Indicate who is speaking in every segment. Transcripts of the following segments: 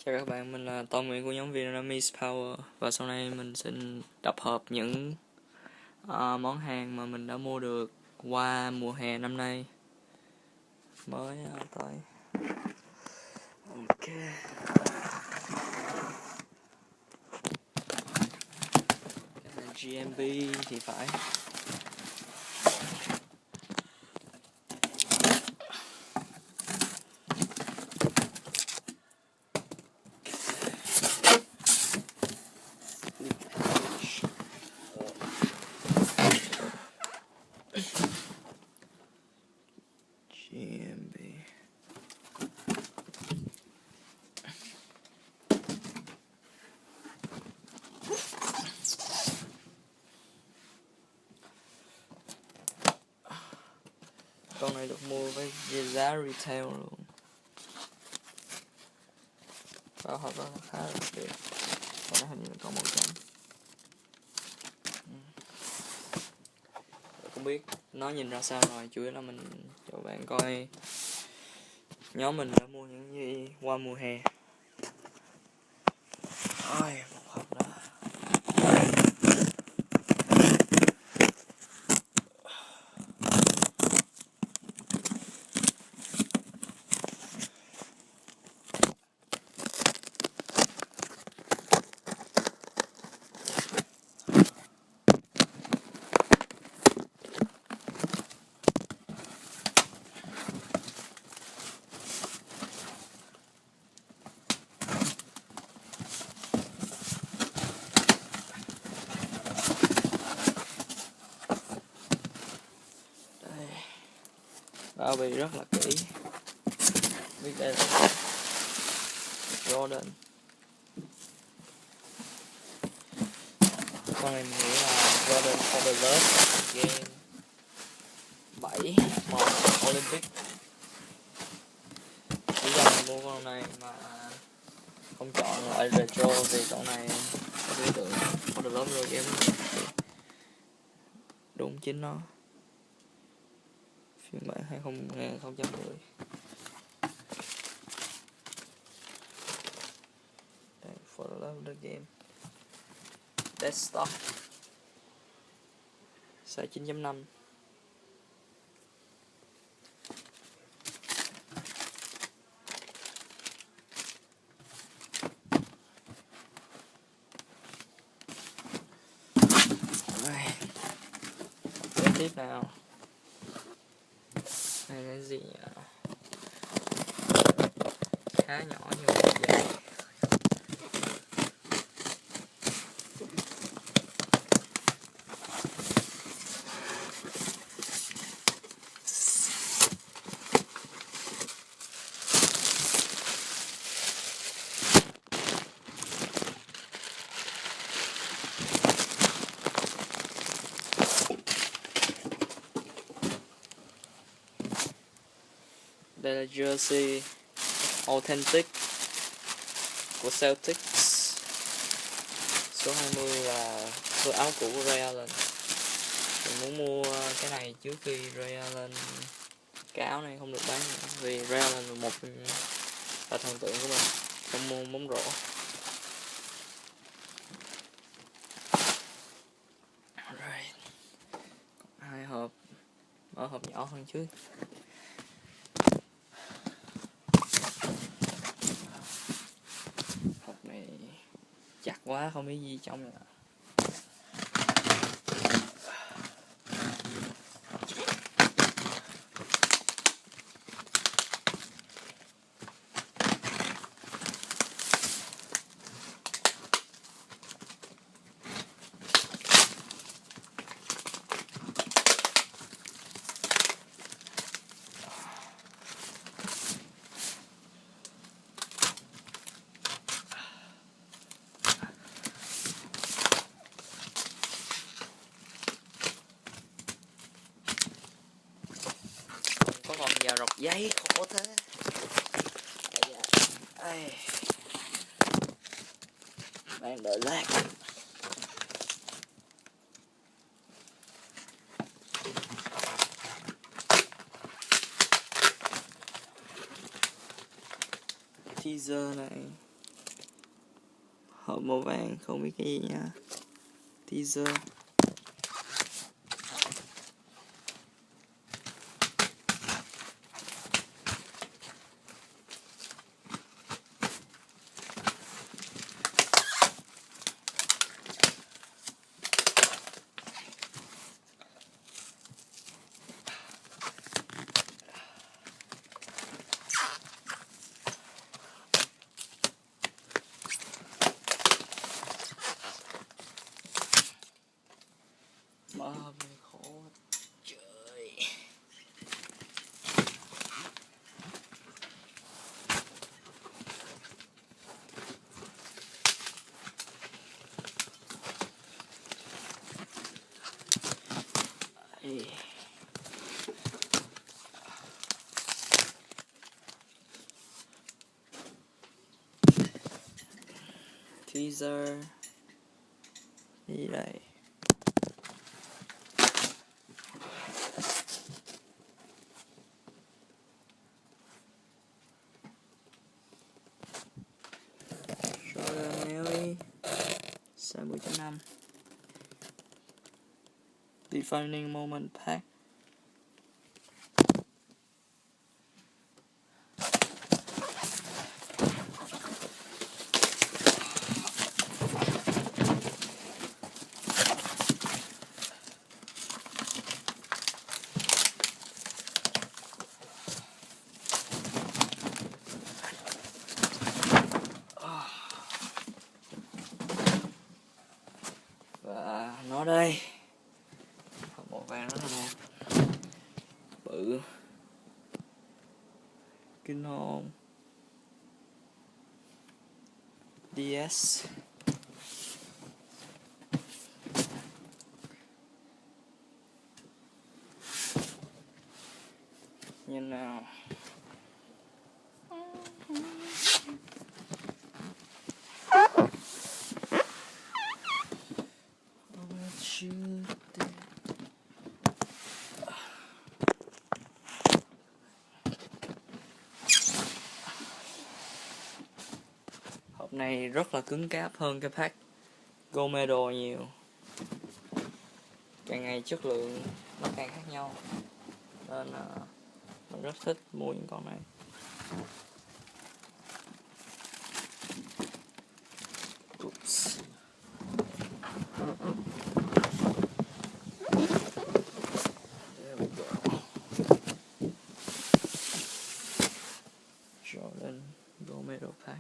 Speaker 1: Chào các bạn, mình là Tom Nguyễn của nhóm Vietnamese Power. Và sau này mình xin tập hợp những món hàng mà mình đã mua được qua mùa hè năm nay mới tới. Ok, cái này GMB thì phải. GMB. Con này được mua với giá retail luôn. Bao hộp đó khá là đẹp. Con này hình như có màu trắng. Không biết nó nhìn ra sao rồi, chủ yếu là mình cho bạn coi nhóm mình đã mua những gì qua mùa hè. Ôi, một hộp đó. Bao bì rất là kỹ. Biết đây là Jordan. Con này mình nghĩ là Jordan for the Love Game 7 màu Olympic. Lý do mình mua con này mà không chọn loại retro vì con này có đối tượng for the Love Game đúng chính nó. Phiên bản 2010. For the Love of the Game Desktop size 9.5. Kế tiếp nào. Này cái gì nhỉ? Khá nhỏ nhưng mà dài. Đây là jersey authentic của Celtics. Số 20 là số áo cũ của Ray Allen. Mình muốn mua cái này trước khi Ray Allen, cái áo này không được bán nữa, vì Ray Allen là một là thần tượng của mình trong môn bóng rổ. Right. Hai hộp, mở hộp nhỏ hơn trước. Hộp này chặt quá không biết gì trong này. Có còn vào rọc giấy khổ thế. Bạn đợi lát. Teaser này Hộp màu vàng không biết cái gì nha. Teaser. Mà mình khổ trời. Ê. Teaser. Gì đây? Jordan Nelly size 10.5 Defining Moment Pack. Và nó đây, hộp màu vàng rất là đẹp, bự, kinh hồn. DS. Nhìn nào. Hộp này rất là cứng cáp hơn cái pack Gold Medal nhiều. Càng ngày chất lượng nó càng khác nhau, nên mình rất thích mua những con này. Oops. There we go. Jordan Gold Medal Pack.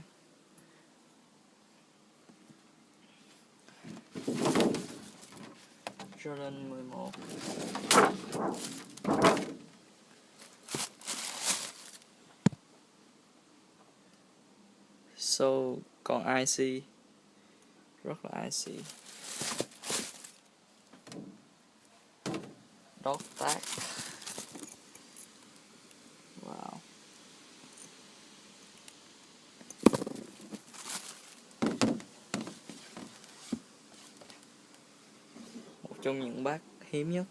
Speaker 1: Jordan 11. So còn IC rất là IC. Dot tag. Wow. Một trong những bác hiếm nhất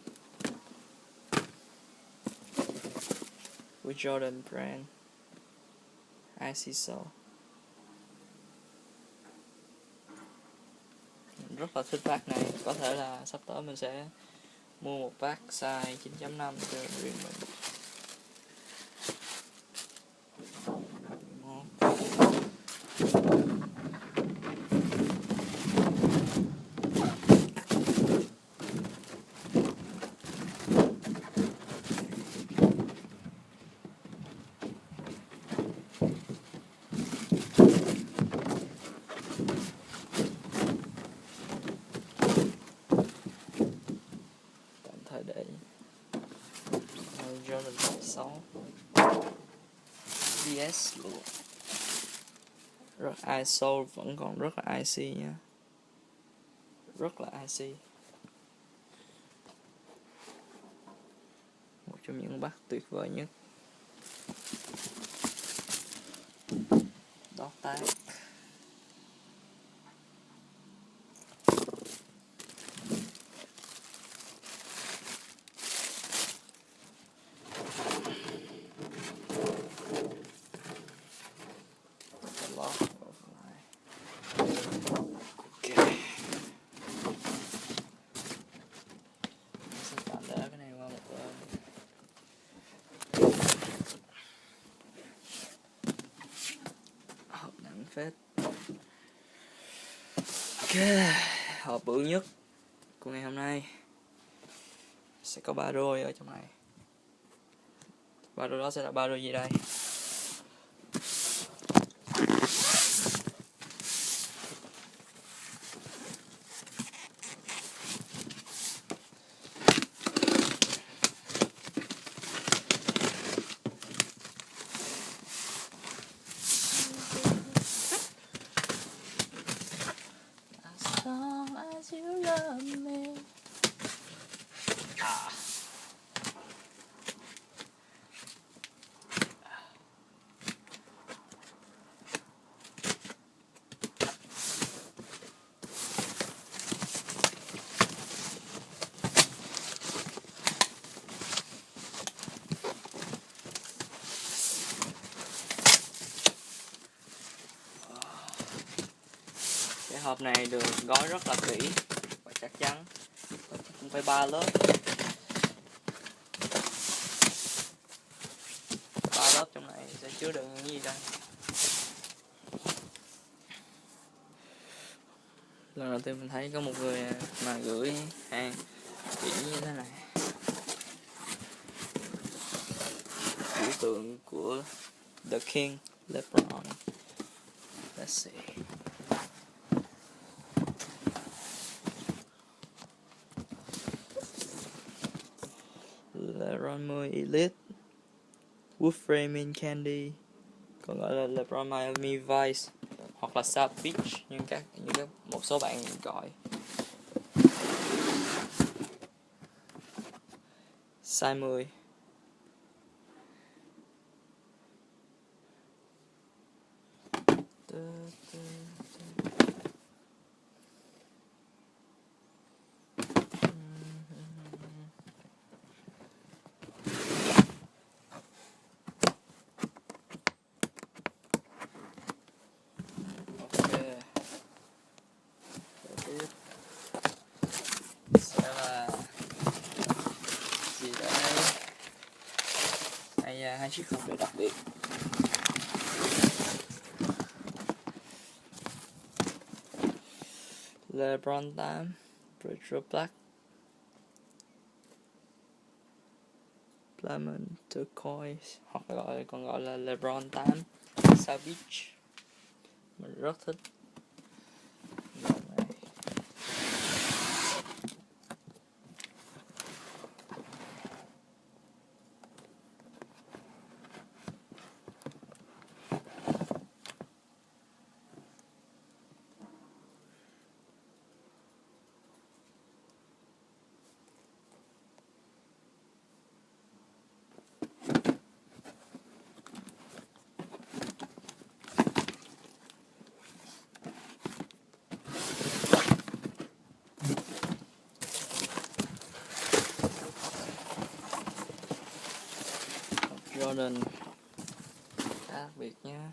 Speaker 1: của Jordan Brand. IC Soul. Mình rất là thích bác này. Có thể là sắp tới mình sẽ mua một bác size 9.5 cho riêng mình. Thời để Jordan 6 DS luôn. Rất ISO, vẫn còn rất là IC nha, rất là IC. Một trong những bác tuyệt vời nhất. Dot tag. phết. Ok, hộp bự nhất của ngày hôm nay sẽ có 3 đôi ở trong này. 3 đôi đó sẽ là 3 đôi gì đây? As long as you love me. Cái hộp này được gói rất là kỹ và chắc chắn, cũng phải 3 lớp. 3 lớp trong này sẽ chứa đựng những gì đây? Lần đầu tiên mình thấy có một người mà gửi hàng kỹ như thế này. Biểu tượng của The King LeBron. Let's see. LeBron 10 Elite Wood Framing Candy, còn gọi là LeBron Miami Vice hoặc là South Beach như các một số bạn gọi. Size 10. Sẽ là gì đây? Hai chiếc hộp đặc biệt. LeBron 8 Retro Black Lemon Turquoise, hoặc còn gọi là LeBron 8 South Beach. Mình rất thích dòng này. Jordan khác biệt nha.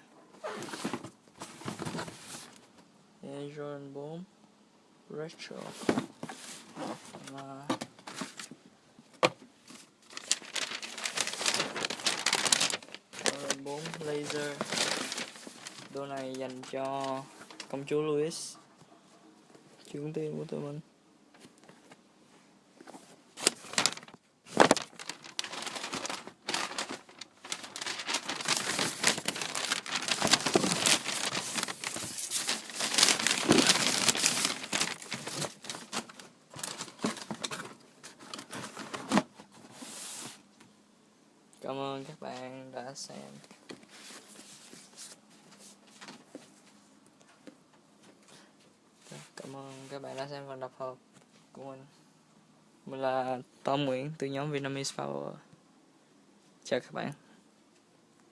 Speaker 1: Air Jordan 4 Retro và Jordan 4 Laser. Đôi này dành cho công chúa Louis, trưởng tiên của tụi mình. Cảm ơn các bạn đã xem. Cảm ơn các bạn đã xem phần tập hợp của mình. Mình là Tom Nguyễn từ nhóm Vietnamese Power. Chào các bạn.